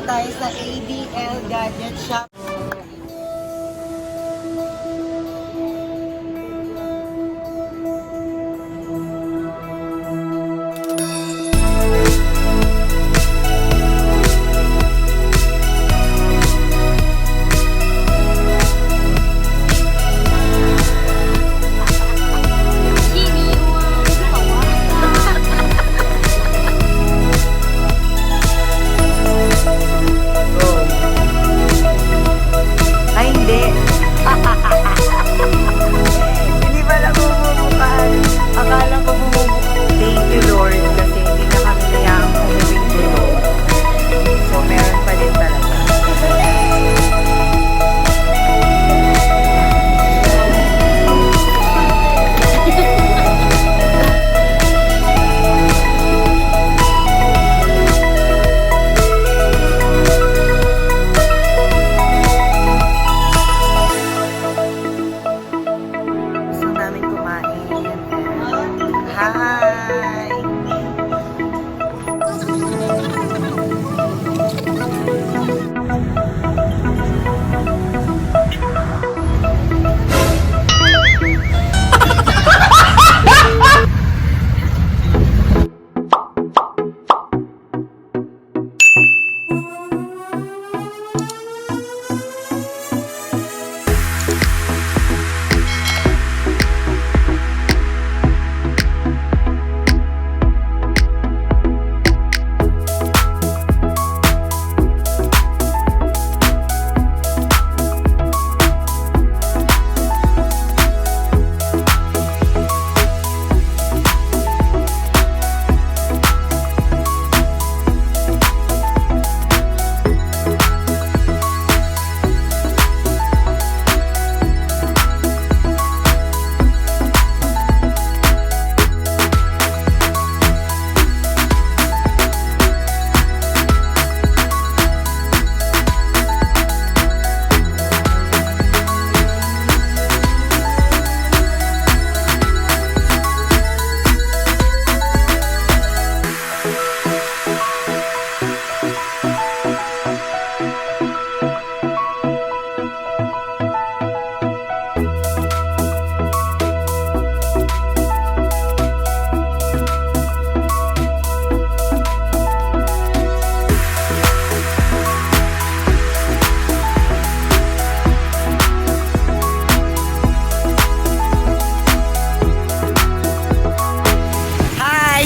tayo sa ABL Gadget Shop.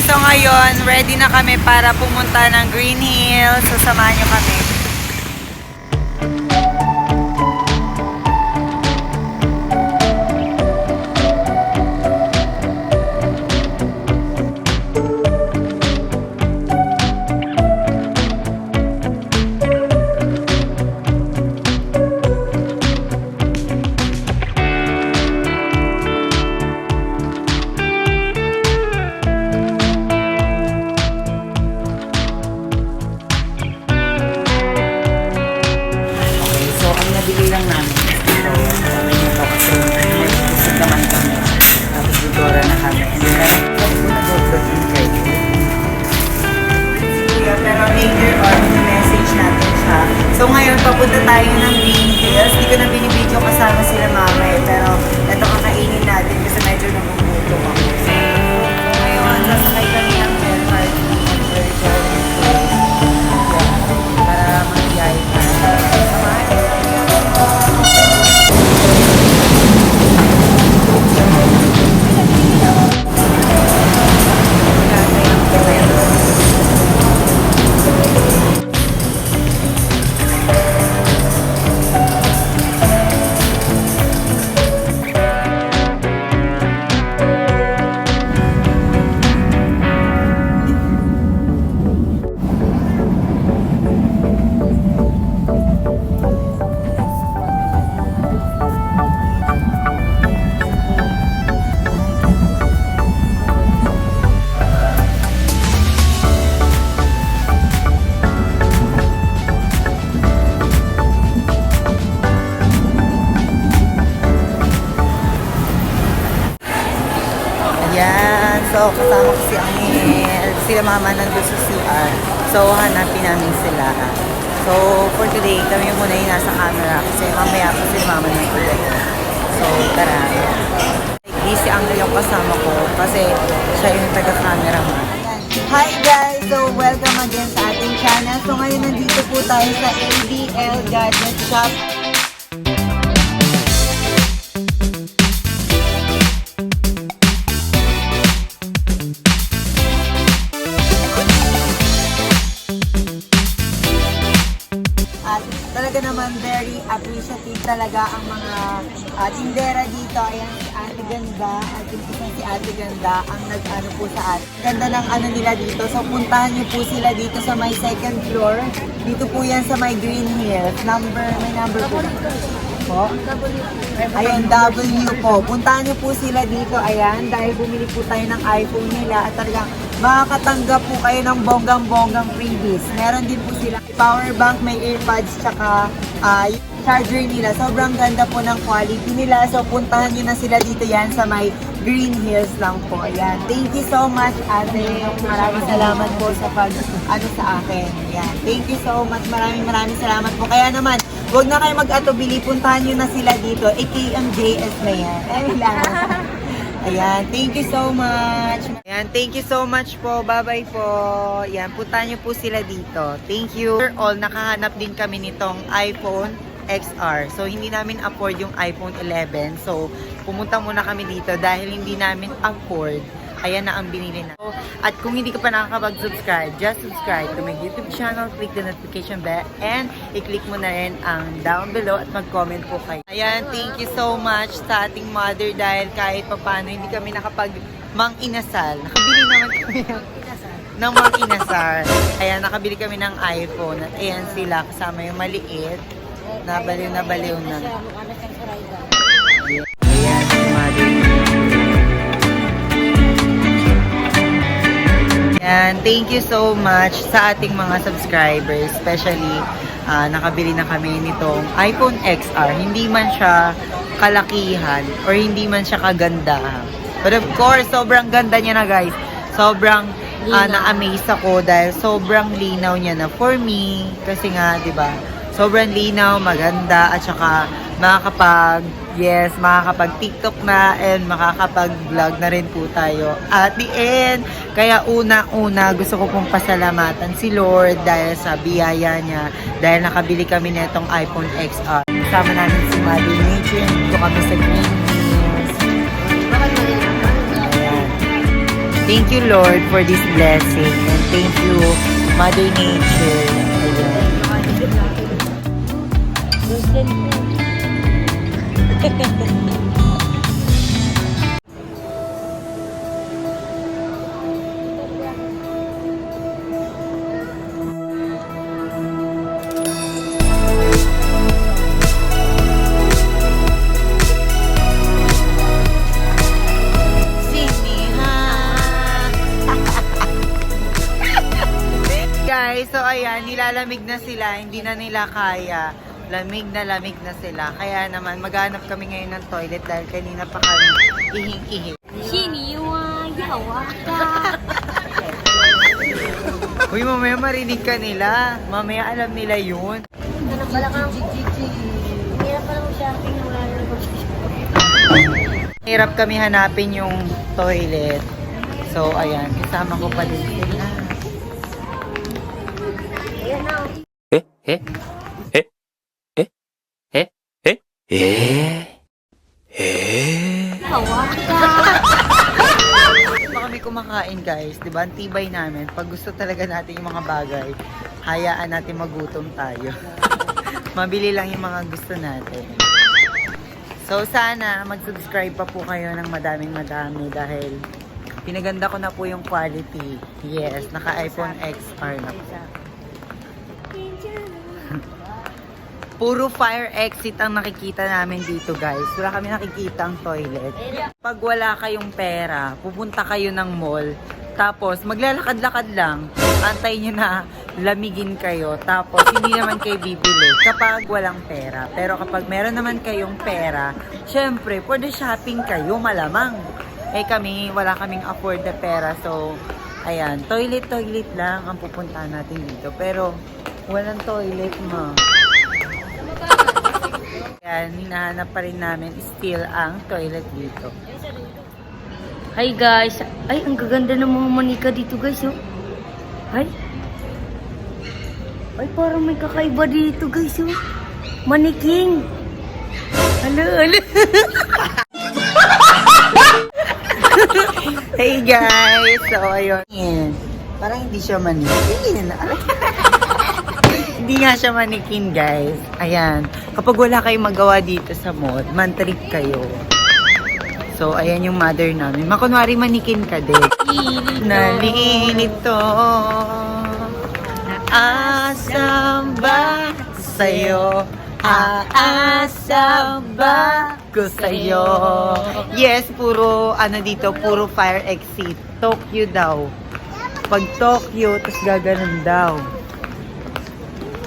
So ngayon, ready na kami para pumunta ng Green Hills. So samahan nyo kami. Bili lang namin. So, sabi niyo po kasi gusto naman kami. Tapos dudora na kami. And then, sabi ko nag-upload yung credit. Pero later on, message natin siya. So, ngayon, papunta tayo ng Green Hills. Hindi ko na binibidyo kasama sila mama eh. Pero, ito kakainin natin kasi medyo namumuto ako. So, ngayon, sasakay kami ng MRT. Para mag-yay ka. Samahan natin. So, kasama ko si Angel. Sila mama nandun sa CR. So, hanapin namin sila. So, for today, kami muna yung nasa camera kasi mamaya po si mama na ulit. So, tara. Busy ang yung kasama ko kasi siya yung taga-camera mo. Hi guys! So, welcome again sa ating channel. So, ngayon nandito po tayo sa ABL Gadget Shop. At talaga naman very appreciative talaga ang mga tindera dito. Ayan si Ate Ganda at yung isang si Ate Ganda ang nag-ano po sa atin. Ganda ng ano nila dito. So puntahan niyo po sila dito sa may second floor. Dito po yan sa may Green Hills. May number po. Po? Ayan, W po. Puntahan niyo po sila dito. Ayan, dahil bumili po tayo ng iPhone nila at talagang makakatanggap po kayo ng bonggang-bonggang freebies. Meron din po sila power bank, may earbuds, tsaka charger nila. Sobrang ganda po ng quality nila. So, puntahan nyo na sila dito yan sa may Green Hills lang po. Ayan. Thank you so much, ate. Maraming salamat po sa sa akin. Ayan. Thank you so much. Maraming salamat po. Kaya naman, huwag na kayo mag-atubili. Puntahan nyo na sila dito. AKMJS na yan. Ayan, thank you so much. Ayan, thank you so much po. Bye-bye po. Ayan, puntahan niyo po sila dito. Thank you. For all, nakahanap din kami nitong iPhone XR. So, hindi namin afford yung iPhone 11. So, pumunta muna kami dito dahil hindi namin afford. Ayan na ang binili na. So, at kung hindi ka pa nakakapag-subscribe, just subscribe to my YouTube channel, click the notification bell, and i-click mo na rin ang down below at mag-comment po kayo. Ayan, thank you so much sa ating mother dahil kahit papano hindi kami nakapag-mang-inasal. Nakabili naman kami ng mang-inasal. Ayan, nakabili kami ng iPhone at ayan sila kasama yung maliit. Nabaliw na. Ayan, yung mother. And thank you so much sa ating mga subscribers, especially nakabili na kami nitong iPhone XR. Hindi man siya kalakihan or hindi man siya kaganda. But of course, sobrang ganda niya na guys. Sobrang na-amaze ako dahil sobrang linaw niya na for me. Kasi nga, di ba, sobrang linaw, maganda, at saka makakapag-TikTok na and makakapag-vlog na rin po tayo at the end. Kaya una-una gusto ko pong pasalamatan si Lord dahil sa biyaya niya, dahil nakabili kami nitong iPhone XR. Kasama namin si Mother Nature, dito kami sa Green Hills. Ayan. Thank you Lord for this blessing and thank you Mother Nature. Ayan. Guys, so ayan, nilalamig na sila, hindi na nila kaya. Lamig na sila. Kaya naman, maghanap kami ngayon ng toilet dahil kanina pa kami ihing-ihi. Shiniwa, yawa ka. Uy, mamaya marinig ka nila. Mamaya alam nila yun. Ano pala kang hirap pala mag-shopping na wala na Hirap kami hanapin yung toilet. So, ayan. Kasama ko pa din sila. Ayan na. Yawa ka. Pa kami kumakain guys, di ba? Ang tibay namin. Pag gusto talaga natin yung mga bagay, hayaan natin magutom tayo. Mabili lang yung mga gusto natin. So sana mag-subscribe pa po kayo ng madaming dahil pinaganda ko na po yung quality. Yes, naka iPhone XR na po. Puro fire exit ang nakikita namin dito guys. Wala kami nakikita ang toilet. Pag wala kayong pera, pupunta kayo ng mall. Tapos maglalakad-lakad lang. Antayin nyo na lamigin kayo. Tapos hindi naman kayo bibili kapag walang pera. Pero kapag meron naman kayong pera, syempre pwede shopping kayo malamang. Eh kami, wala kaming afford na pera. So, ayan, toilet lang ang pupuntahan natin dito. Pero Walang toilet, ma. Yan, hinahanap pa rin namin still ang toilet dito. Hi guys. Ay, ang gaganda ng mga manika dito guys. Oh. Ay. Ay, parang may kakaiba dito guys. Oh. Maniking. Hala. Hey guys! So, ayun. Yan. Parang hindi siya manikin. Hindi nga siya manikin, guys. Ayan. Kapag wala kayong magawa dito sa mall, man-trip kayo. So, ayan yung mother namin. Makunwari manikin ka din. Nalilito. Aasam ba sa'yo? Aasam ba ko sa'yo? Yes, puro, ano dito, puro fire exit. Tokyo daw. Pag Tokyo, tapos gaganon daw.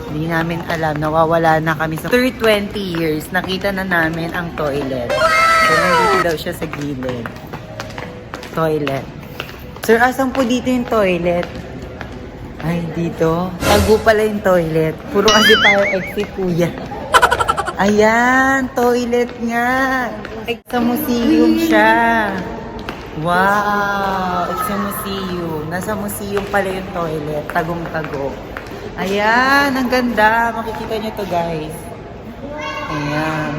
Hindi namin alam, nawawala na kami sa 20 years. Nakita na namin ang toilet. So, nandito daw siya sa gilid. Toilet. Sir, asan po dito yung toilet? Ay, dito. Tago pala yung toilet. Puro kasi fire exit, kuya. Ayan, toilet nga. Sa museum siya. Wow, it's a museum. Nasa museum pala yung toilet. Tagong-tago. Ayan, ang ganda. Makikita nyo to, guys. Ayan.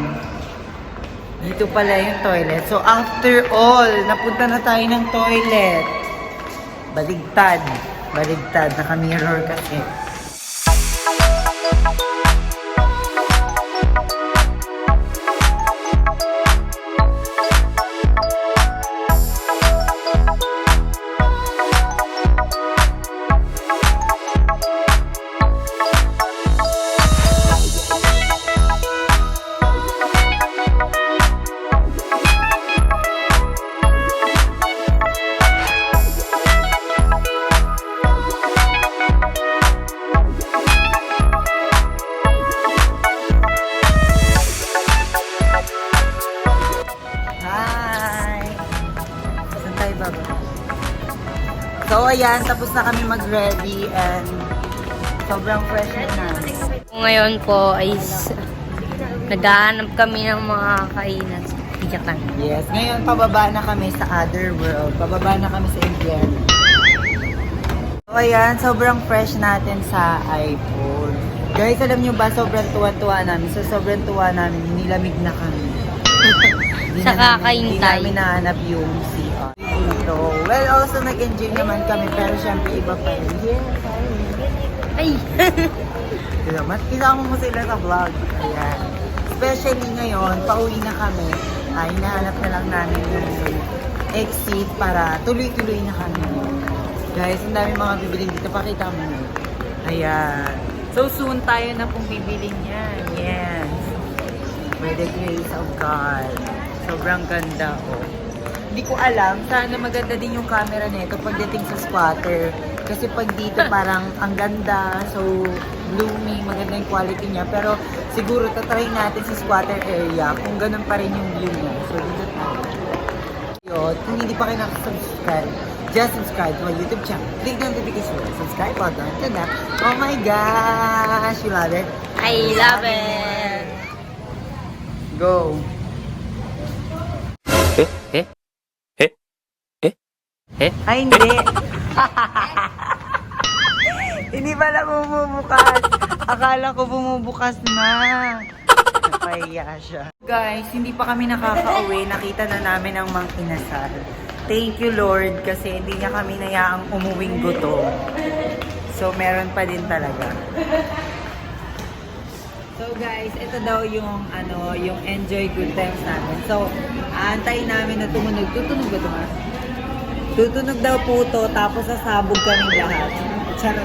Dito pala yung toilet. So, after all, napunta na tayo ng toilet. Baligtad. Baligtad. Naka-mirror kasi. So, ayan, tapos na kami mag-ready and sobrang fresh na. Ngayon po ay naghahanap kami ng mga kainan sa Pijakan. Yes, ngayon pababa na kami sa other world. Pababa na kami sa Indian. So, ayan, sobrang fresh natin sa iPhone. Guys, alam nyo ba, sobrang tuwa-tuwa namin. So, sobrang tuwa namin, nilamig na kami. Sa Hindi kakaintay. namin nahanap yung CR. Dito. Well, also nag-enjoy naman kami, pero syempre iba pa rin. Yes, Ay! Isama mo sila sa vlog. Ayan. Especially ngayon, pauwi na kami. Ay, hinahanap na lang namin yung exit para tuloy-tuloy na kami. Guys, ang dami mga bibiling dito. Pakita mo. Ayan. So soon tayo na pong bibiling yan. Yes. By the grace of God. Sobrang ganda ko. Hindi ko alam, sana maganda din yung camera nito pagdating sa squatter. Kasi pag dito parang ang ganda, so gloomy, maganda yung quality niya. Pero siguro tatry natin sa squatter area kung ganun pa rin yung view niya. So dito tayo. Yun, kung hindi pa kayo nakasubscribe, just subscribe to my YouTube channel. Click the notification bell, subscribe button, and that. Oh my gosh, you love it? I love it! Go! Ay, hindi. Hindi pala bumubukas. Akala ko bumubukas na. Napahiya siya. Guys, hindi pa kami nakaka-uwi. Nakita na namin ang Mang Inasal. Thank you, Lord, kasi hindi niya kami nayaang umuwing gutom. So, meron pa din talaga. So guys, ito daw yung yung enjoy good times namin. So, aantayin namin na tumunog. Tutunog ba ito, ma? Tutunog daw po to, tapos sasabog kami lahat. Charot.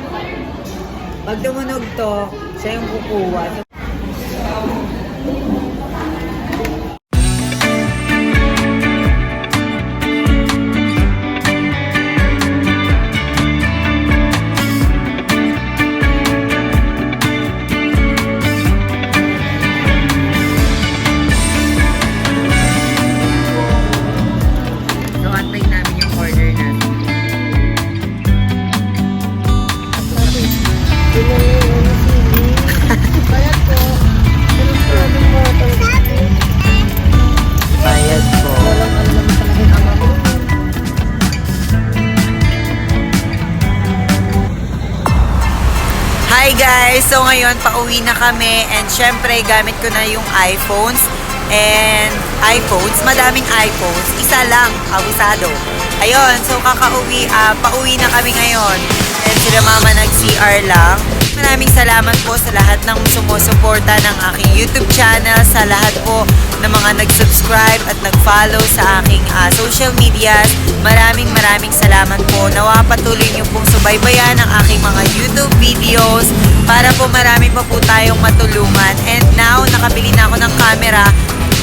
Pag tumunog to, siya yung kukuha. So, antayin namin yung order natin. Yun na yun, Hi guys! So ngayon, pauwi na kami and syempre gamit ko na yung iPhones and iPhones, madaming iPhones, isa lang, abusado. Ayun, so kakauwi, pauwi na kami ngayon and sila mama nag-CR lang. Maraming salamat po sa lahat ng sumusuporta ng aking YouTube channel, sa lahat po ng mga nag-subscribe at nag-follow sa aking social medias. Maraming salamat po. Nawa patuloy niyo pong subaybayan ang aking mga YouTube videos para po marami pa po tayong matulungan. And now, nakabili na ako ng camera.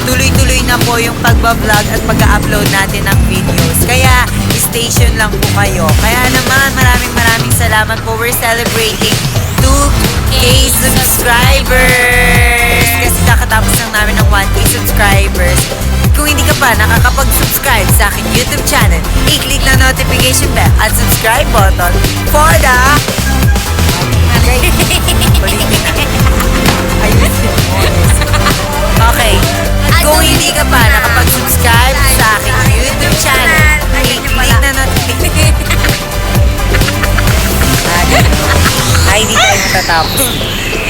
Tuloy-tuloy na po yung pagbablog at pag-upload natin ng videos. Kaya, station lang po kayo. Kaya naman, maraming salamat po. We're celebrating 2K subscribers! Kasi kakatapos lang namin ng 1K subscribers. Kung hindi ka pa nakakapag-subscribe sa aking YouTube channel, i-click na notification bell at subscribe button for the... Okay. At kung hindi ka pa nakapag-subscribe sa aking YouTube channel, i-click na notification. Ay, hindi tayo matatapos.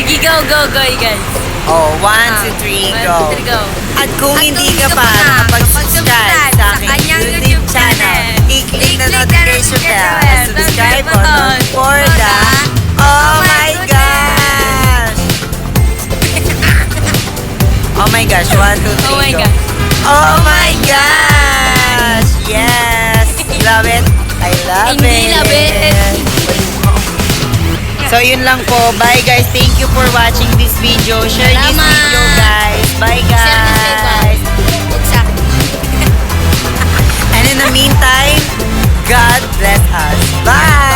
Sige, go, guys. Oh, 1, 2, 3, go. At kung hindi ka pa nakapag-subscribe sa aking YouTube channel, i-click na notification bell at subscribe button for the... Oh my gosh! Oh my gosh, 1, 2, 3, Oh my go. gosh. Oh my gosh! Yes! Love it! I love Hindi it! love it. So yun lang po. Bye guys. Thank you for watching this video. Share this Salamat. video guys. Bye Share na sa iba. guys. Huwag sa akin. And in the meantime, God bless us. Bye!